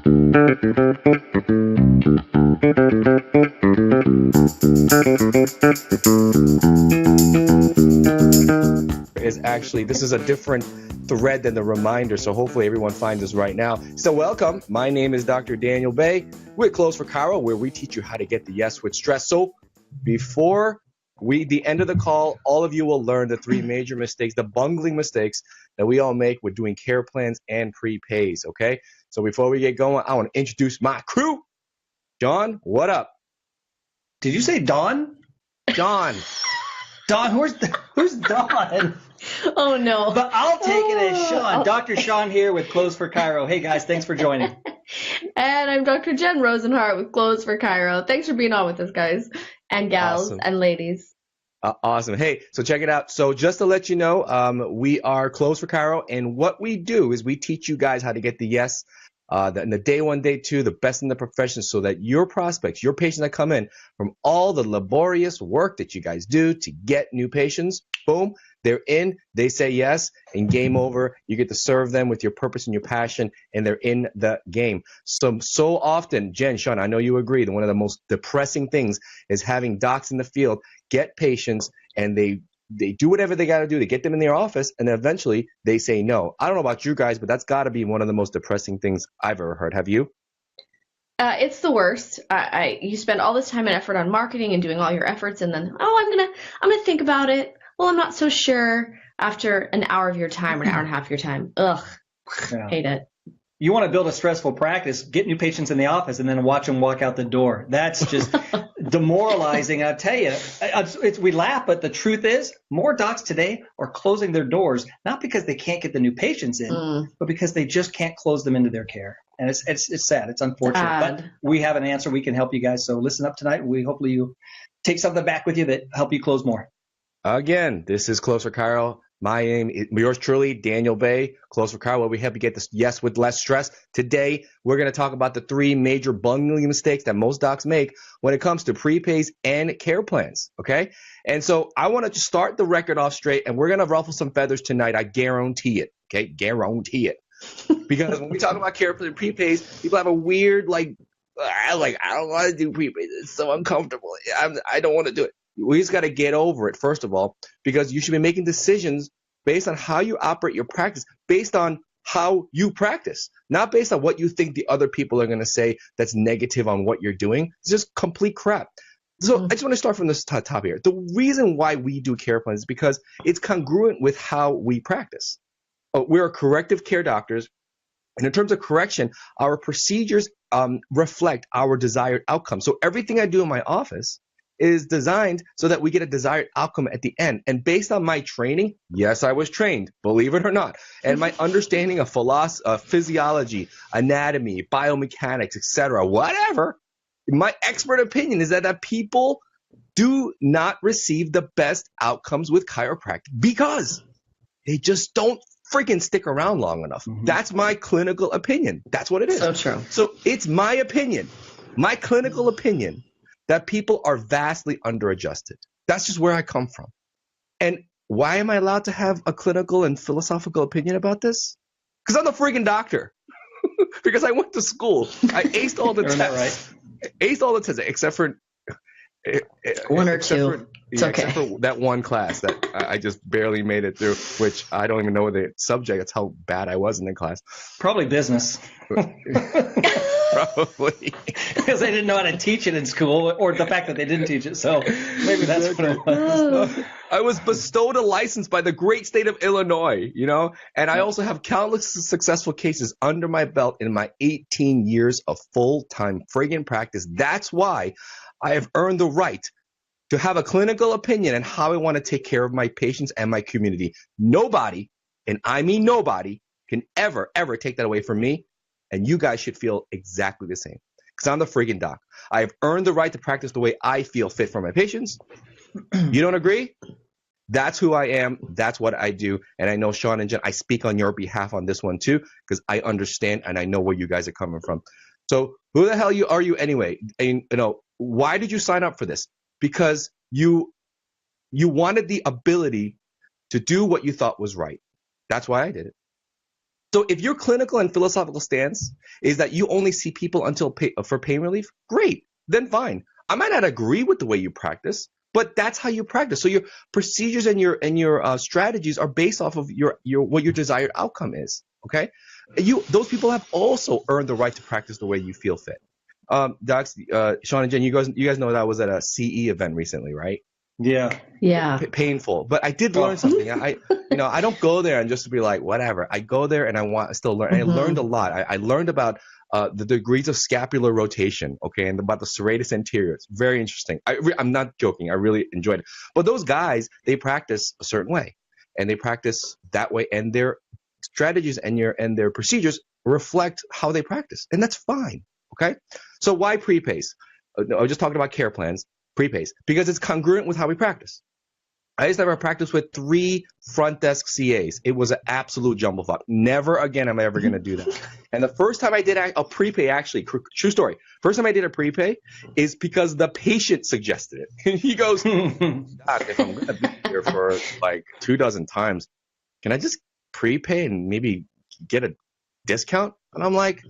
This is a different thread than the reminder, so hopefully everyone finds this right now. So welcome. My name is Dr. Daniel Bay. We're Close for Chiro, where we teach you how to get the yes with stress. So before the end of the call, all of you will learn the three major mistakes, the bungling mistakes that we all make with doing care plans and prepays, okay? So before we get going, I want to introduce my crew. John, what up? Did you say Dawn? John. Dawn, who's Dawn? Oh, no. But I'll take it as Sean. Dr. Sean here with Close for Chiro. Hey, guys, thanks for joining. And I'm Dr. Jen Rosenhart with Close for Chiro. Thanks for being on with us, guys and gals Awesome. and ladies. Awesome. Hey, so check it out. So just to let you know, we are Close for Chiro, and what we do is we teach you guys how to get the yes, the day one, day two, the best in the profession, so that your prospects, your patients that come in from all the laborious work that you guys do to get new patients, boom, they're in, they say yes, and game over. You get to serve them with your purpose and your passion, and they're in the game. So often, Jen, Sean, I know you agree that one of the most depressing things is having docs in the field get patients, and they do whatever they got to do to get them in their office, and then eventually they say no. I don't know about you guys, but that's got to be one of the most depressing things I've ever heard. Have you? It's the worst. You spend all this time and effort on marketing and doing all your efforts, and then, I'm gonna think about it. Well, I'm not so sure after an hour of your time or an hour and a half of your time. Ugh, Yeah. Hate it. You want to build a stressful practice, get new patients in the office, and then watch them walk out the door. That's just demoralizing. I tell you, we laugh, but the truth is more docs today are closing their doors, not because they can't get the new patients in, but because they just can't close them into their care. And it's sad. It's unfortunate. But we have an answer. We can help you guys. So listen up tonight. Hopefully you take something back with you that help you close more. Again, this is Close for Chiro. My name is yours truly, Daniel Bay, Close for Chiro, where we help you get this yes with less stress. Today, we're going to talk about the three major bungling mistakes that most docs make when it comes to prepays and care plans, okay? And so I want to just start the record off straight, and we're going to ruffle some feathers tonight. I guarantee it, okay? Guarantee it. Because when we talk about care plans and prepays, people have a weird, I don't want to do prepays. It's so uncomfortable. I don't want to do it. We just got to get over it, first of all, because you should be making decisions based on how you operate your practice, based on how you practice, not based on what you think the other people are going to say that's negative on what you're doing. It's just complete crap. So I just want to start from this top here. The reason why we do care plans is because it's congruent with how we practice. We're corrective care doctors. And in terms of correction, our procedures reflect our desired outcome. So everything I do in my office is designed so that we get a desired outcome at the end. And based on my training, yes, I was trained, believe it or not, and my understanding of physiology, anatomy, biomechanics, etc., whatever, my expert opinion is that people do not receive the best outcomes with chiropractic because they just don't freaking stick around long enough. Mm-hmm. That's my clinical opinion. That's what it is. So true. So it's my opinion, my clinical opinion, that people are vastly underadjusted. That's just where I come from. And why am I allowed to have a clinical and philosophical opinion about this? Because I'm the freaking doctor. Because I went to school. I aced all the tests. Right? Aced all the tests, except for one or two. It's okay. Except for that one class that I just barely made it through, which I don't even know the subject. That's how bad I was in the class. Probably business. Probably. Because they didn't know how to teach it in school, or the fact that they didn't teach it. So maybe that's what it was. I was bestowed a license by the great state of Illinois, and I also have countless successful cases under my belt in my 18 years of full-time friggin' practice. That's why I have earned the right to have a clinical opinion on how I want to take care of my patients and my community. Nobody, and I mean nobody, can ever take that away from me. And you guys should feel exactly the same. Because I'm the freaking doc. I have earned the right to practice the way I feel fit for my patients. You don't agree? That's who I am. That's what I do. And I know Sean and Jen, I speak on your behalf on this one too, because I understand and I know where you guys are coming from. So who the hell are you anyway? And, why did you sign up for this? Because you wanted the ability to do what you thought was right. That's why I did it. So if your clinical and philosophical stance is that you only see people until for pain relief, great, then fine. I might not agree with the way you practice, but that's how you practice. So your procedures and your strategies are based off of your what your desired outcome is. Okay, those people have also earned the right to practice the way you feel fit. Docs, Sean and Jen, you guys know that I was at a CE event recently, right? Yeah. Painful, but I did learn something. I don't go there and just to be like whatever. I go there and I still learn. And I learned a lot. I learned about the degrees of scapular rotation, okay, and about the serratus anterior. It's very interesting. I'm not joking. I really enjoyed it. But those guys, they practice a certain way, and they practice that way, and their strategies and their procedures reflect how they practice, and that's fine. Okay, so why prepays? I was just talking about care plans. Prepays, because it's congruent with how we practice. I used to have a practice with 3 front desk CAs. It was an absolute jumble fuck. Never again am I ever going to do that. And the first time I did a prepay, actually, true story, first time I did a prepay is because the patient suggested it. He goes, Doc, if I'm going to be here for like 24 times, can I just prepay and maybe get a discount? And I'm like,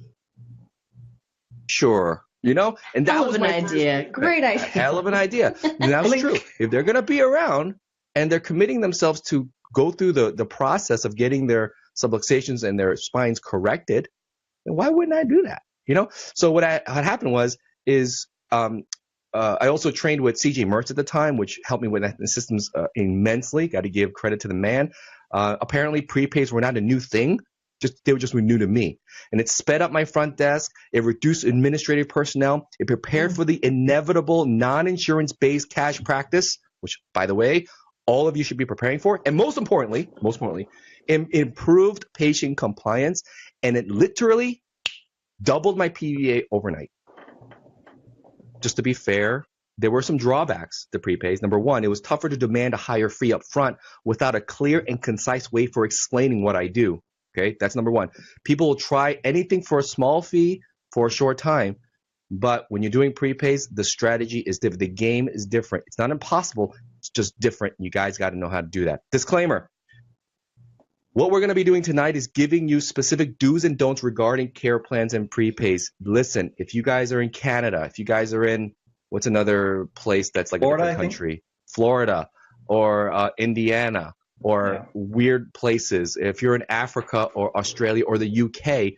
sure. And that was my idea. Great idea. Hell of an idea. And that was true. If they're going to be around and they're committing themselves to go through the process of getting their subluxations and their spines corrected, then why wouldn't I do that? So what happened is I also trained with CJ Mertz at the time, which helped me with the systems immensely. Got to give credit to the man. Apparently prepays were not a new thing. They were just new to me. And it sped up my front desk. It reduced administrative personnel. It prepared for the inevitable non-insurance-based cash practice, which, by the way, all of you should be preparing for. And most importantly, improved patient compliance. And it literally doubled my PVA overnight. Just to be fair, there were some drawbacks to prepays. Number one, it was tougher to demand a higher fee up front without a clear and concise way for explaining what I do. Okay, that's number one. People will try anything for a small fee for a short time, but when you're doing prepays, the strategy is different. The game is different. It's not impossible. It's just different. You guys got to know how to do that. Disclaimer. What we're going to be doing tonight is giving you specific do's and don'ts regarding care plans and prepays. Listen, if you guys are in Canada, if you guys are in, what's another place that's like Florida, a different country? Florida or Indiana. Or weird places. If you're in Africa or Australia or the UK,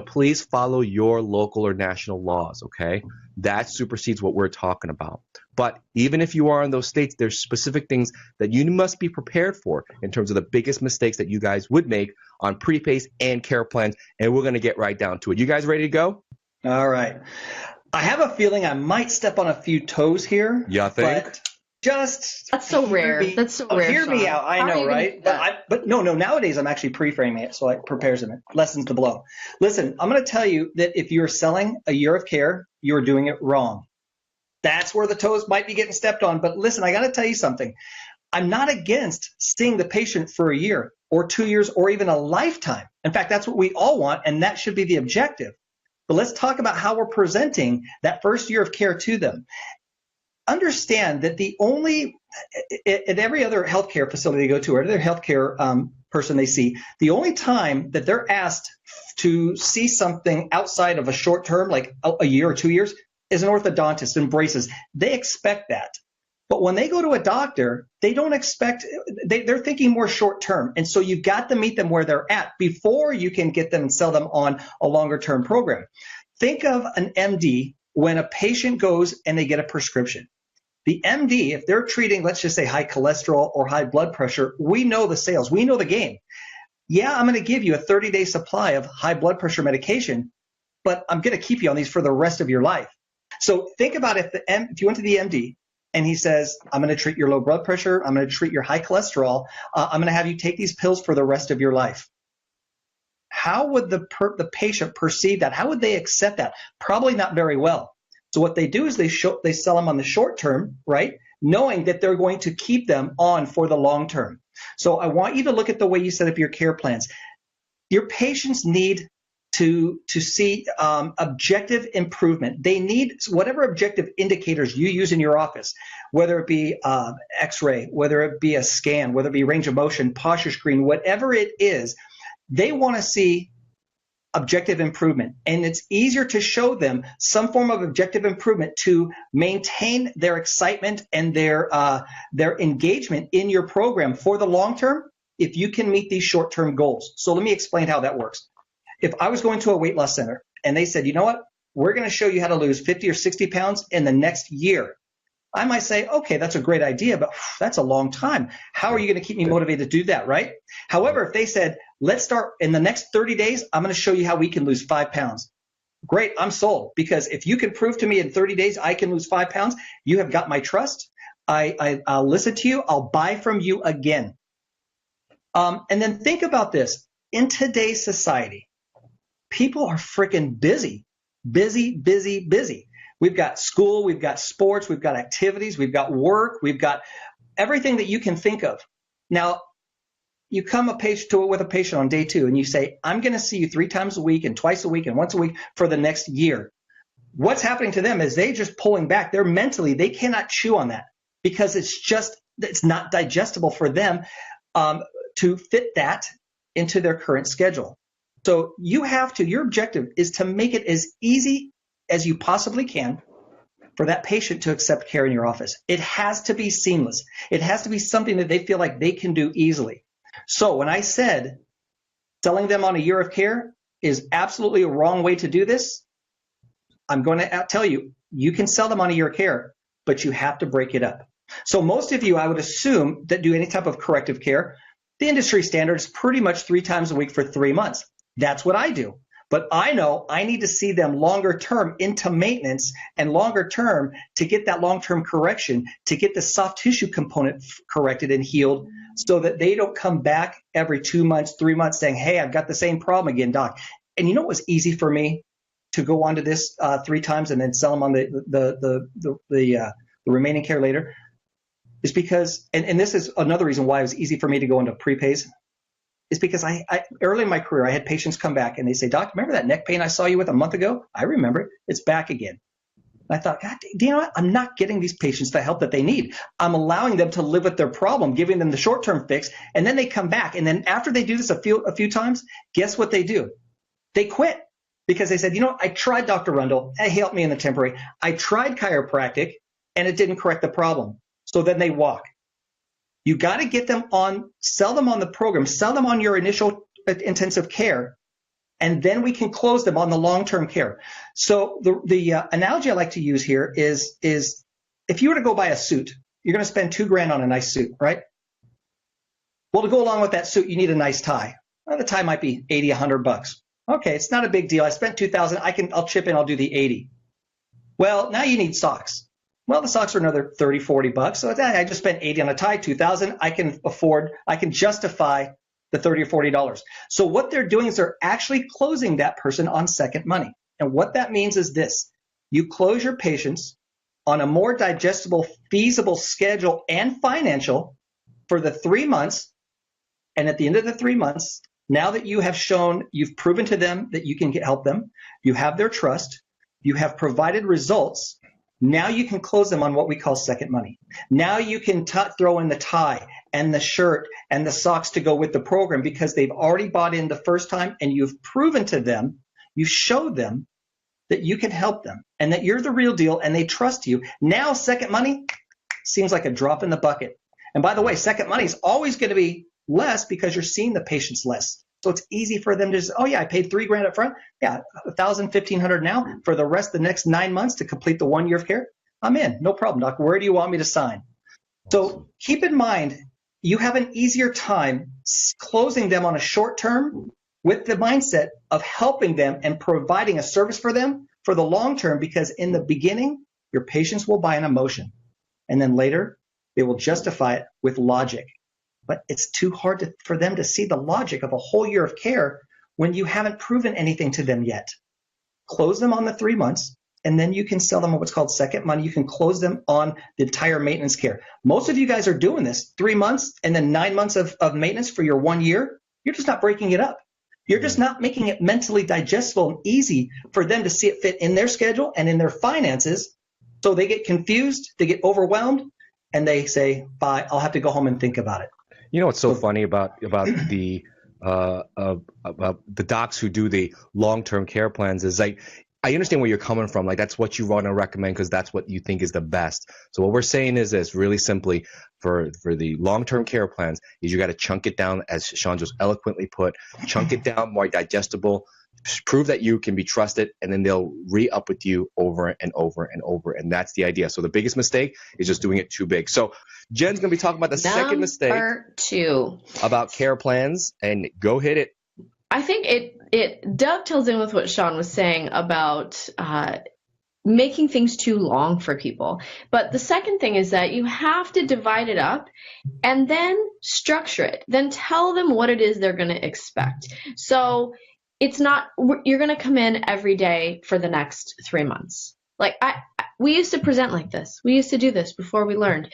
please follow your local or national laws, okay? That supersedes what we're talking about. But even if you are in those states, there's specific things that you must be prepared for in terms of the biggest mistakes that you guys would make on prepays and care plans, and we're going to get right down to it. You guys ready to go? All right. I have a feeling I might step on a few toes here. You think? But that's so rare. That's so rare. Hear me out. I know, right? But no. Nowadays, I'm actually pre-framing it, so it prepares them. Lessons to blow. Listen, I'm going to tell you that if you're selling a year of care, you're doing it wrong. That's where the toes might be getting stepped on. But listen, I got to tell you something. I'm not against seeing the patient for a year or 2 years or even a lifetime. In fact, that's what we all want, and that should be the objective. But let's talk about how we're presenting that first year of care to them. Understand that at every other healthcare facility they go to, or other healthcare person they see, the only time that they're asked to see something outside of a short term, like a year or 2 years, is an orthodontist and braces. They expect that. But when they go to a doctor, they don't expect, they're thinking more short term. And so you've got to meet them where they're at before you can get them and sell them on a longer term program. Think of an MD when a patient goes and they get a prescription. The MD, if they're treating, let's just say high cholesterol or high blood pressure, we know the sales, we know the game. Yeah, I'm going to give you a 30-day supply of high blood pressure medication, but I'm going to keep you on these for the rest of your life. So think about if you went to the MD and he says, I'm going to treat your low blood pressure, I'm going to treat your high cholesterol, I'm going to have you take these pills for the rest of your life. How would the patient perceive that? How would they accept that? Probably not very well. So what they do is they sell them on the short term, right? Knowing that they're going to keep them on for the long term. So I want you to look at the way you set up your care plans. Your patients need to see objective improvement. They need whatever objective indicators you use in your office, whether it be X-ray, whether it be a scan, whether it be range of motion, posture screen, whatever it is. They want to see objective improvement, and it's easier to show them some form of objective improvement to maintain their excitement and their engagement in your program for the long term if you can meet these short-term goals. So let me explain how that works. If I was going to a weight loss center and they said, you know what, we're going to show you how to lose 50 or 60 pounds in the next year, I might say, okay, that's a great idea, but that's a long time. How are you going to keep me motivated to do that, right? However, if they said, let's start in the next 30 days, I'm going to show you how we can lose 5 pounds. Great, I'm sold. Because if you can prove to me in 30 days I can lose 5 pounds, you have got my trust. I'll listen to you. I'll buy from you again. And then think about this. In today's society, people are freaking busy. We've got school, we've got sports, we've got activities, we've got work, we've got everything that you can think of. Now, you come with a patient on day 2 and you say, I'm going to see you 3 times a week and twice a week and once a week for the next year. What's happening to them is they just pulling back. They're mentally, they cannot chew on that because it's not digestible for them to fit that into their current schedule. So your objective is to make it as easy as you possibly can for that patient to accept care in your office. It has to be seamless. It has to be something that they feel like they can do easily. So when I said selling them on a year of care is absolutely a wrong way to do this, I'm going to tell you, you can sell them on a year of care, but you have to break it up. So most of you, I would assume, that do any type of corrective care, the industry standard is pretty much 3 times a week for 3 months. That's what I do. But I know I need to see them longer term into maintenance and longer term to get that long-term correction, to get the soft tissue component corrected and healed so that they don't come back every 2 months, 3 months saying, hey, I've got the same problem again, doc. And you know what was easy for me to go onto this 3 times and then sell them on the remaining care later is because, and this is another reason why it was easy for me to go into prepays, is because I early in my career, I had patients come back and they say, doc, remember that neck pain I saw you with a month ago? I remember it. It's back again. And I thought, God, do you know what? I'm not getting these patients the help that they need. I'm allowing them to live with their problem, giving them the short-term fix, and then they come back. And then after they do this a few times, guess what they do? They quit because they said, you know, I tried Dr. Rundle, and he helped me in the temporary. I tried chiropractic, and it didn't correct the problem. So then they walk. You got to get them sell them on the program, sell them on your initial intensive care, and then we can close them on the long-term care. So the analogy I like to use here is if you were to go buy a suit, you're going to spend $2,000 on a nice suit, right? Well, to go along with that suit, you need a nice tie. Well, the tie might be $80, $100. Okay, it's not a big deal. I spent $2,000. I'll chip in. I'll do the $80. Well, now you need socks. Well, the socks are another $30, $40. So I just spent $80 on a tie, $2,000. I can justify the $30 or $40. So what they're doing is they're actually closing that person on second money. And what that means is this: you close your patients on a more digestible, feasible schedule and financial for the 3 months. And at the end of the 3 months, now that you've proven to them that you can help them, you have their trust, you have provided results. Now you can close them on what we call second money. Now you can throw in the tie and the shirt and the socks to go with the program because they've already bought in the first time and you've proven to them, you showed them that you can help them and that you're the real deal and they trust you. Now second money seems like a drop in the bucket. And by the way, second money is always going to be less because you're seeing the patients less. So it's easy for them to just, oh yeah, I paid $3,000 up front. Yeah, $1,000, $1,500 now for the rest of the next 9 months to complete the 1 year of care. I'm in, no problem, doc. Where do you want me to sign? So keep in mind, you have an easier time closing them on a short term with the mindset of helping them and providing a service for them for the long term, because in the beginning, your patients will buy an emotion. And then later, they will justify it with logic. But it's too hard for them to see the logic of a whole year of care when you haven't proven anything to them yet. Close them on the 3 months, and then you can sell them what's called second money. You can close them on the entire maintenance care. Most of you guys are doing this 3 months and then 9 months of maintenance for your 1 year. You're just not breaking it up. You're just not making it mentally digestible and easy for them to see it fit in their schedule and in their finances. So they get confused, they get overwhelmed, and they say, bye, I'll have to go home and think about it. You know what's so funny about the about the docs who do the long-term care plans is like, I understand where you're coming from. Like, that's what you want to recommend because that's what you think is the best. So what we're saying is this, really simply, for the long-term care plans, is you got to chunk it down, as Sean just eloquently put, chunk it down, more digestible, prove that you can be trusted, and then they'll re-up with you over and over and over. And that's the idea. So the biggest mistake is just doing it too big. So Jen's going to be talking about the second mistake. Number 2. About care plans, and go hit it. I think it dovetails in with what Sean was saying about making things too long for people. But the second thing is that you have to divide it up and then structure it. Then tell them what it is they're going to expect. So it's not, you're going to come in every day for the next 3 months. Like we used to present like this. We used to do this before we learned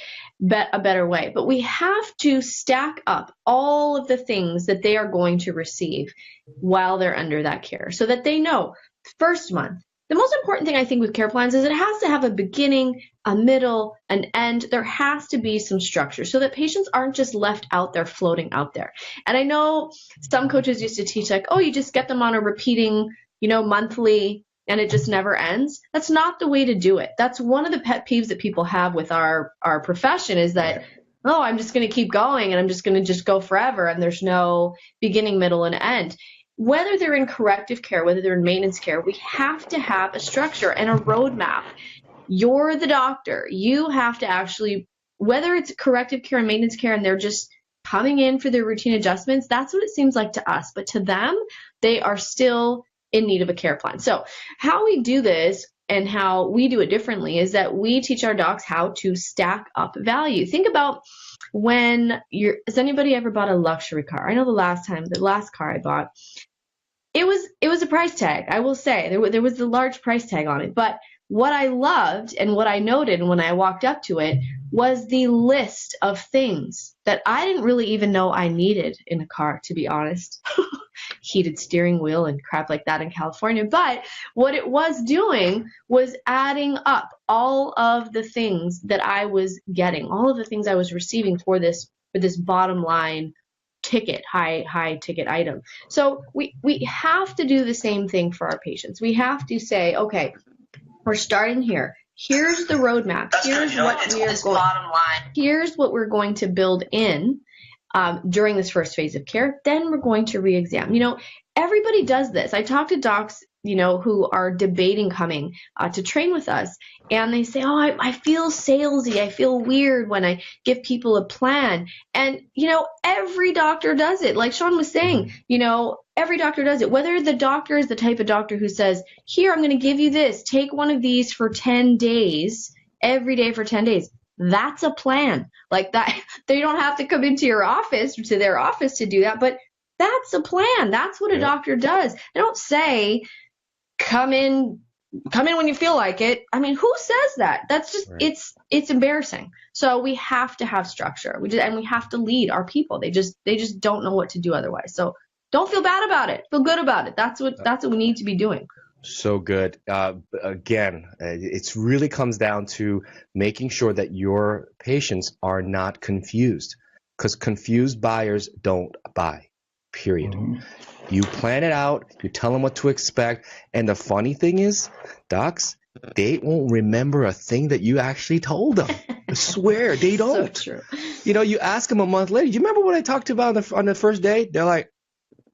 a better way. But we have to stack up all of the things that they are going to receive while they're under that care so that they know first month. The most important thing I think with care plans is it has to have a beginning, a middle, an end. There has to be some structure so that patients aren't just left out there floating out there. And I know some coaches used to teach like, oh, you just get them on a repeating, monthly, and it just never ends. That's not the way to do it. That's one of the pet peeves that people have with our profession is that, oh, I'm just going to keep going and I'm just going to just go forever and there's no beginning, middle, and end. Whether they're in corrective care, whether they're in maintenance care, we have to have a structure and a roadmap. You're the doctor. You have to actually, whether it's corrective care and maintenance care and they're just coming in for their routine adjustments, that's what it seems like to us. But to them, they are still in need of a care plan. So how we do this and how we do it differently is that we teach our docs how to stack up value. Think about has anybody ever bought a luxury car? I know the last car I bought, it was a price tag. I will say there was a large price tag on it, but what I loved and what I noted when I walked up to it was the list of things that I didn't really even know I needed in a car, to be honest. Heated steering wheel and crap like that in California. But what it was doing was adding up all of the things that I was getting, all of the things I was receiving for this bottom line ticket, high ticket item. So we have to do the same thing for our patients. We have to say, okay, we're starting here. Here's the roadmap. Here's what we're going to build in during this first phase of care. Then we're going to re-exam. Everybody does this. I talk to docs, who are debating coming to train with us, and they say, oh, I feel salesy. I feel weird when I give people a plan. And, every doctor does it. Like Sean was saying, every doctor does it. Whether the doctor is the type of doctor who says, here, I'm going to give you this. Take one of these for 10 days, every day for 10 days. That's a plan. Like that. They don't have to come into your office or to their office to do that, but that's a plan. That's what a doctor does. They don't say, come in when you feel like it. I mean, who says that? That's just, it's embarrassing. So we have to have structure. And we have to lead our people. They just don't know what to do otherwise. So don't feel bad about it. Feel good about it. That's what we need to be doing. So good. Again, it really comes down to making sure that your patients are not confused, because confused buyers don't buy, period. Mm-hmm. You plan it out, you tell them what to expect, and the funny thing is, docs, they won't remember a thing that you actually told them. I swear, they don't. So true. You ask them a month later, you remember what I talked about on the first day? They're like,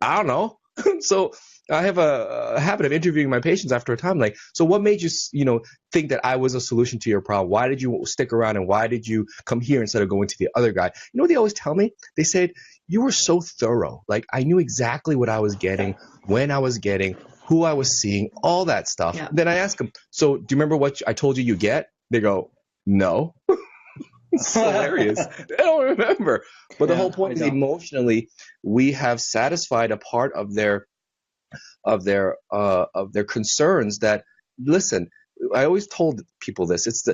I don't know. So I have a habit of interviewing my patients after a time, like, so what made you, think that I was a solution to your problem? Why did you stick around, and why did you come here instead of going to the other guy? You know what they always tell me? They said, you were so thorough. Like, I knew exactly what I was getting, when I was getting, who I was seeing, all that stuff. Yeah. Then I ask them, so do you remember what I told you get? They go, no. It's hilarious. They don't remember. But the whole point is, emotionally, we have satisfied a part of their concerns. That, listen, I always told people this. It's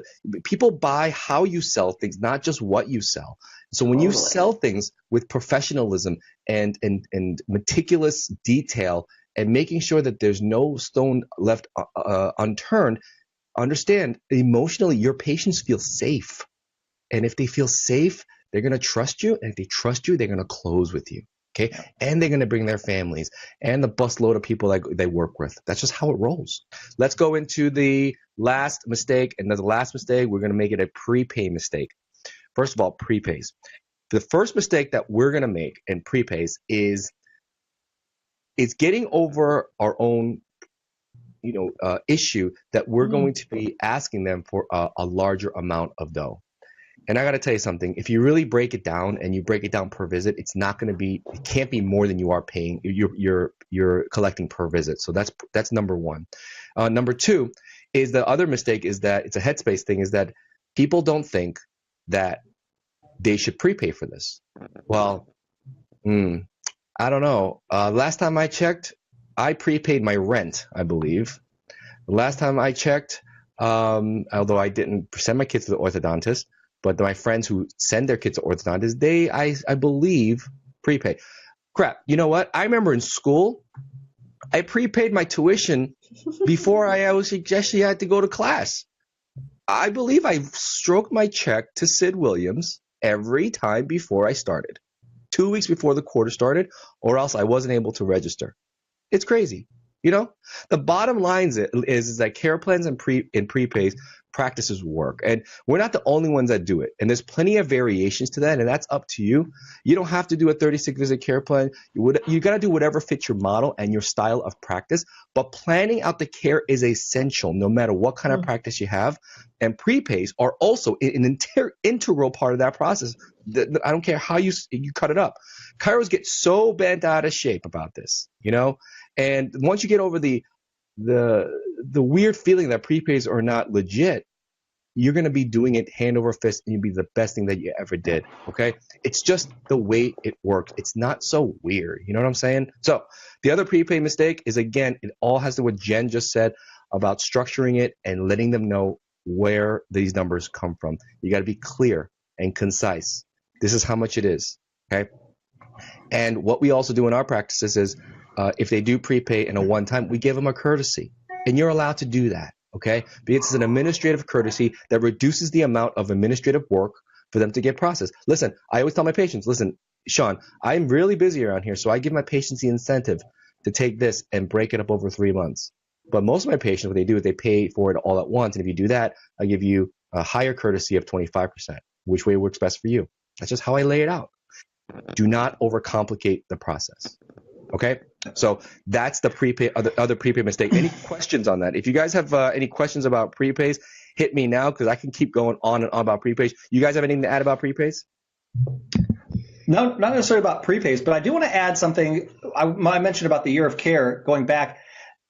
people buy how you sell things, not just what you sell. So when you sell things with professionalism and meticulous detail and making sure that there's no stone left unturned, understand emotionally your patients feel safe. And if they feel safe, they're going to trust you. And if they trust you, they're going to close with you. Okay. And they're going to bring their families and the busload of people that they work with. That's just how it rolls. Let's go into the last mistake. And the last mistake, we're going to make it a prepay mistake. First of all, prepays. The first mistake that we're going to make in prepays is getting over our own issue that we're going to be asking them for a larger amount of dough. And I got to tell you something. If you really break it down and you break it down per visit, it can't be more than you are paying. You're collecting per visit. So that's number one. Number two is the other mistake is that it's a headspace thing, is that people don't think that they should prepay for this. Well, I don't know. Last time I checked, I prepaid my rent, I believe. The last time I checked, although I didn't send my kids to the orthodontist, but my friends who send their kids to orthodontists, I believe, prepay. Crap. You know what? I remember in school, I prepaid my tuition before I actually had to go to class. I believe I stroked my check to Sid Williams every time before I started. 2 weeks before the quarter started, or else I wasn't able to register. It's crazy. The bottom line is that Careplans and prepays practices work. And we're not the only ones that do it. And there's plenty of variations to that, and that's up to you. You don't have to do a 36-visit care plan. You got to do whatever fits your model and your style of practice. But planning out the care is essential no matter what kind of practice you have. And prepays are also an integral part of that process. I don't care how you cut it up. Chiros get so bent out of shape about this, And once you get over the weird feeling that prepays are not legit, you're going to be doing it hand over fist, and you'll be the best thing that you ever did. Okay. It's just the way it works. It's not so weird. You know what I'm saying? So the other prepay mistake is, again, it all has to do with what Jen just said about structuring it and letting them know where these numbers come from. You got to be clear and concise. This is how much it is. Okay. And what we also do in our practices is, if they do prepay in a one-time, we give them a courtesy. And you're allowed to do that, okay? Because it's an administrative courtesy that reduces the amount of administrative work for them to get processed. Listen, I always tell my patients, listen, Sean, I'm really busy around here, so I give my patients the incentive to take this and break it up over 3 months. But most of my patients, what they do is they pay for it all at once. And if you do that, I give you a higher courtesy of 25%. Which way works best for you? That's just how I lay it out. Do not overcomplicate the process. Okay, so that's the prepay, other prepay mistake. Any questions on that? If you guys have any questions about prepays, hit me now because I can keep going on and on about prepays. You guys have anything to add about prepays? No, not necessarily about prepays, but I do want to add something. I mentioned about the year of care going back.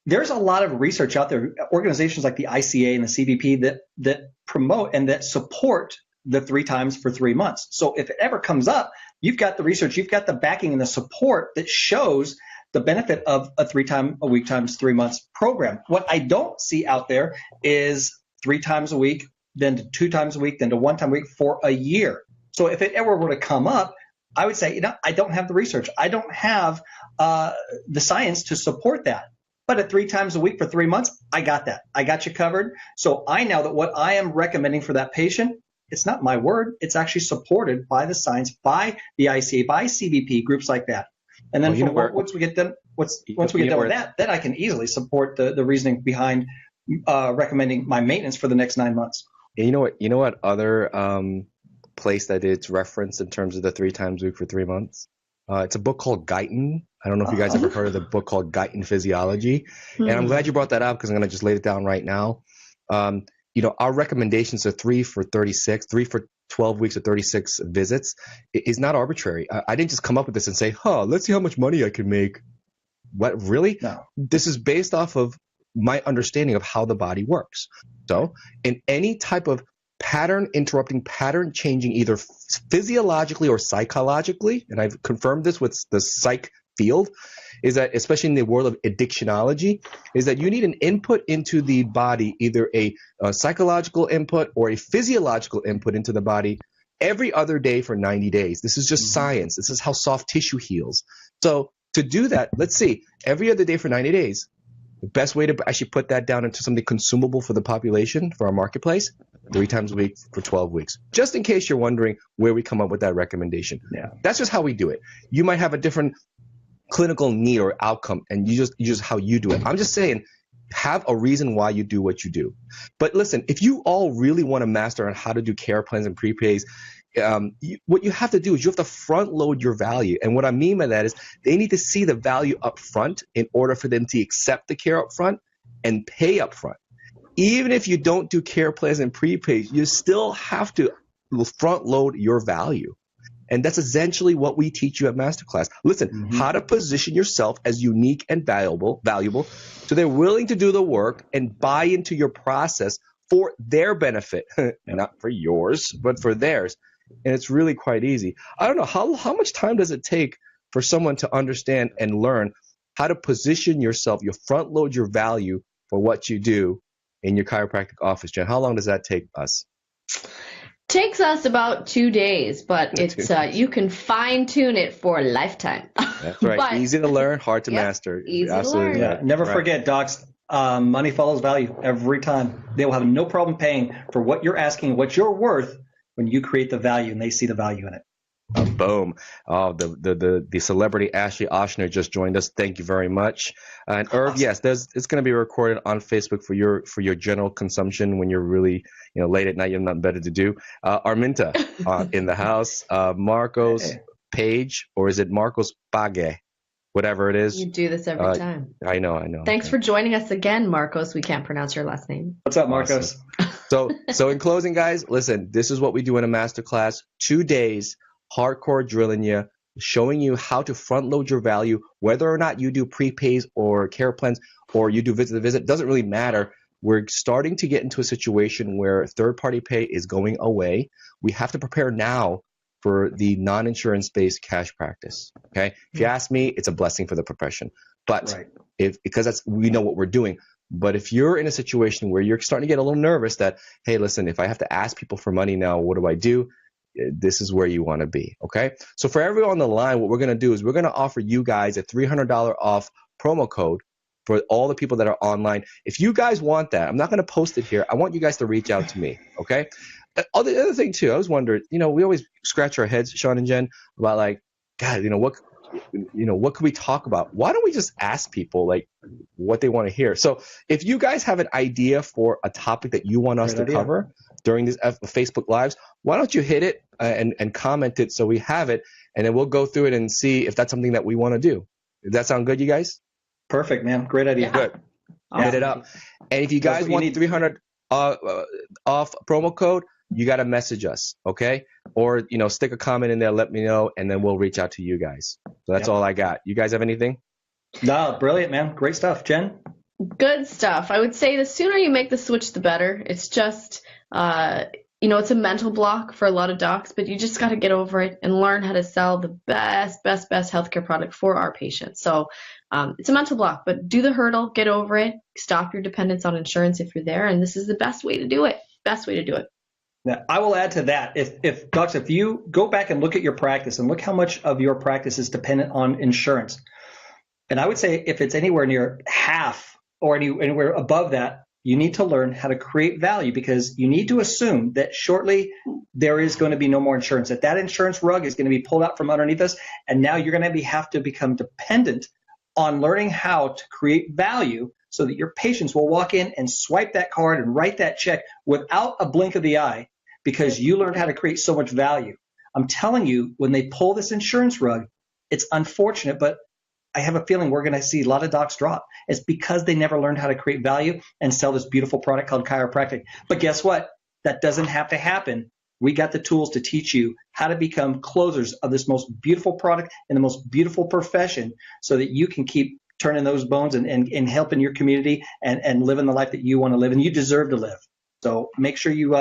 There's a lot of research out there, organizations like the ICA and the CBP that promote and that support the 3 times for 3 months. So if it ever comes up, you've got the research, you've got the backing and the support that shows the benefit of a 3 times a week times 3 months program. What I don't see out there is 3 times a week, then to 2 times a week, then to 1 time a week for a year. So if it ever were to come up, I would say, I don't have the research. I don't have the science to support that. But at 3 times a week for 3 months, I got that. I got you covered. So I know that what I am recommending for that patient, it's not my word. It's actually supported by the science, by the ICA, by CBP, groups like that. And then once we get done, with that, then I can easily support the reasoning behind recommending my maintenance for the next 9 months. And you know what other place that it's referenced in terms of the 3 times a week for 3 months? It's a book called Guyton. I don't know if you guys ever heard of the book called Guyton Physiology. And I'm glad you brought that up because I'm going to just lay it down right now. Our recommendations are 3 for 36, 3 for 12 weeks or 36 visits is not arbitrary. I didn't just come up with this and say, let's see how much money I can make. What, really? No. This is based off of my understanding of how the body works. So in any type of pattern interrupting, pattern changing, either physiologically or psychologically, and I've confirmed this with the psych field, is that especially in the world of addictionology, is that you need an input into the body, either a psychological input or a physiological input into the body every other day for 90 days. This is just science. This is how soft tissue heals. So to do that, let's see, every other day for 90 days, the best way to actually put that down into something consumable for the population, for our marketplace, 3 times a week for 12 weeks. Just in case you're wondering where we come up with that recommendation. Yeah. That's just how we do it. You might have a different clinical need or outcome, and you just how you do it. I'm just saying, have a reason why you do what you do. But listen, if you all really want to master on how to do care plans and prepays, what you have to do is you have to front load your value. And what I mean by that is they need to see the value up front in order for them to accept the care up front and pay up front. Even if you don't do care plans and prepays, you still have to front load your value. And that's essentially what we teach you at Masterclass. Listen, how to position yourself as unique and valuable, so they're willing to do the work and buy into your process for their benefit, not for yours, but for theirs. And it's really quite easy. I don't know, how much time does it take for someone to understand and learn how to position yourself, you front load your value for what you do in your chiropractic office, Jen? How long does that take us? Takes us about 2 days, but it's you can fine tune it for a lifetime. That's right. But, easy to learn, hard to master. Easy Absolutely. to learn. Yeah. Never forget, docs. Money follows value every time. They will have no problem paying for what you're asking, what you're worth, when you create the value and they see the value in it. Boom. Oh, the celebrity Ashley Oshner just joined us. Thank you very much. And Irv, yes, it's going to be recorded on Facebook for your general consumption when you're really late at night, you have nothing better to do. Arminta in the house. Marcos Page, or is it Marcos Page? Whatever it is. You do this every time. I know. Thanks for joining us again, Marcos. We can't pronounce your last name. What's up, Marcos? Awesome. So in closing, guys, listen, this is what we do in a masterclass. 2 days, hardcore drilling you, showing you how to front load your value, whether or not you do prepays or care plans or you do visit to visit, doesn't really matter. We're starting to get into a situation where third-party pay is going away. We have to prepare now for the non-insurance-based cash practice. Okay, if you ask me, it's a blessing for the profession. But because we know what we're doing. But if you're in a situation where you're starting to get a little nervous that, hey, listen, if I have to ask people for money now, what do I do? This is where you want to be. Okay, so for everyone on the line, what we're going to do is we're going to offer you guys a $300 off promo code for all the people that are online. If you guys want that, I'm not going to post it here. I want you guys to reach out to me. Okay. The other thing too, I was wondering, we always scratch our heads, Sean and Jen, about like, God, what could we talk about? Why don't we just ask people like what they want to hear? So if you guys have an idea for a topic that you want us to cover during these Facebook Lives, why don't you hit it and comment it so we have it, and then we'll go through it and see if that's something that we want to do. Does that sound good, you guys? Perfect, man. Great idea. Yeah. Good. Hit it up. And if you guys want 300 off promo code, you got to message us, okay? Or, stick a comment in there, let me know, and then we'll reach out to you guys. So that's all I got. You guys have anything? No, brilliant, man. Great stuff. Jen? Good stuff. I would say the sooner you make the switch, the better. It's just, it's a mental block for a lot of docs, but you just got to get over it and learn how to sell the best healthcare product for our patients. So it's a mental block, but do the hurdle, get over it, stop your dependence on insurance if you're there, and this is the best way to do it. Now, I will add to that. If docs, if you go back and look at your practice and look how much of your practice is dependent on insurance, and I would say if it's anywhere near half or anywhere above that, you need to learn how to create value, because you need to assume that shortly there is going to be no more insurance, that insurance rug is going to be pulled out from underneath us, and now you're going to have to become dependent on learning how to create value so that your patients will walk in and swipe that card and write that check without a blink of the eye, because you learned how to create so much value. I'm telling you, when they pull this insurance rug, it's unfortunate, but I have a feeling we're going to see a lot of docs drop. It's because they never learned how to create value and sell this beautiful product called chiropractic. But guess what? That doesn't have to happen. We got the tools to teach you how to become closers of this most beautiful product and the most beautiful profession, so that you can keep turning those bones and helping your community and living the life that you want to live and you deserve to live. So make sure you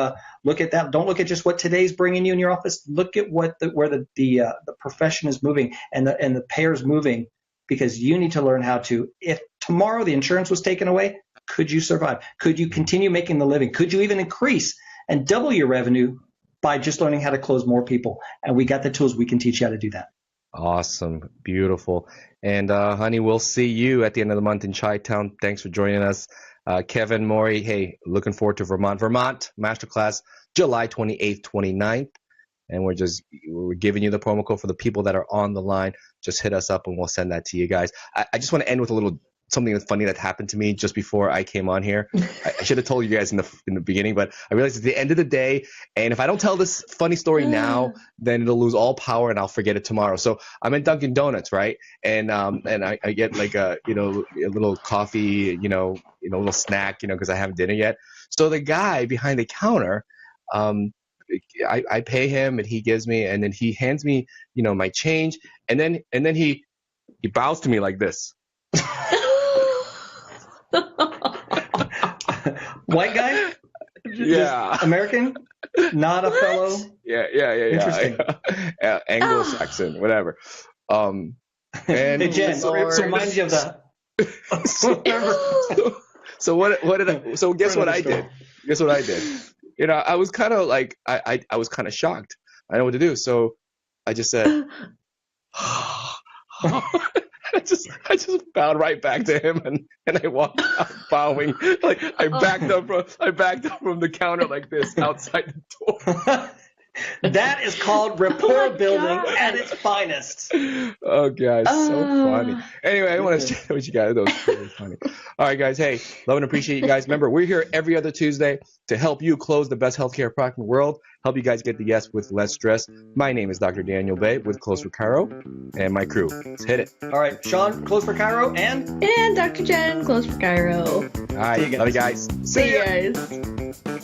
look at that. Don't look at just what today's bringing you in your office. Look at where the profession is moving and the payer's moving, because you need to learn how to, if tomorrow the insurance was taken away, could you survive? Could you continue making the living? Could you even increase and double your revenue by just learning how to close more people? And we got the tools. We can teach you how to do that. Awesome. Beautiful. And honey, we'll see you at the end of the month in Chi-Town. Thanks for joining us. Kevin, Maury, hey, looking forward to Vermont Masterclass, July 28th, 29th. And we're giving you the promo code for the people that are on the line. Just hit us up and we'll send that to you guys. I just want to end with something that's funny that happened to me just before I came on here. I should have told you guys in the beginning, but I realized it's the end of the day, and if I don't tell this funny story now, then it'll lose all power and I'll forget it tomorrow. So I'm in Dunkin' Donuts, right? And I get like a little coffee, a little snack, because I haven't dinner yet. So the guy behind the counter, I pay him and he gives me, and then he hands me, my change, and then he bows to me like this. White guy? Yeah. Just American? Not a fellow? Yeah. Interesting. Anglo-Saxon, whatever. And hey, Jen, so reminds you of that. So guess what I did? Guess what I did? I was kind of like, I was kind of shocked. I don't know what to do. So I just said, I just bowed right back to him and I walked out bowing. Like I backed up from the counter like this outside the door. That is called rapport building at its finest. Oh God, so funny. Anyway, I want to share with you guys. That was really funny. All right, guys. Hey, love and appreciate you guys. Remember, we're here every other Tuesday to help you close the best healthcare product in the world. Help you guys get the yes with less stress. My name is Dr. Daniel Bay with Close for Chiro and my crew. Let's hit it. All right, Sean, Close for Chiro and Dr. Jen, Close for Chiro. All right, love you guys. See you guys.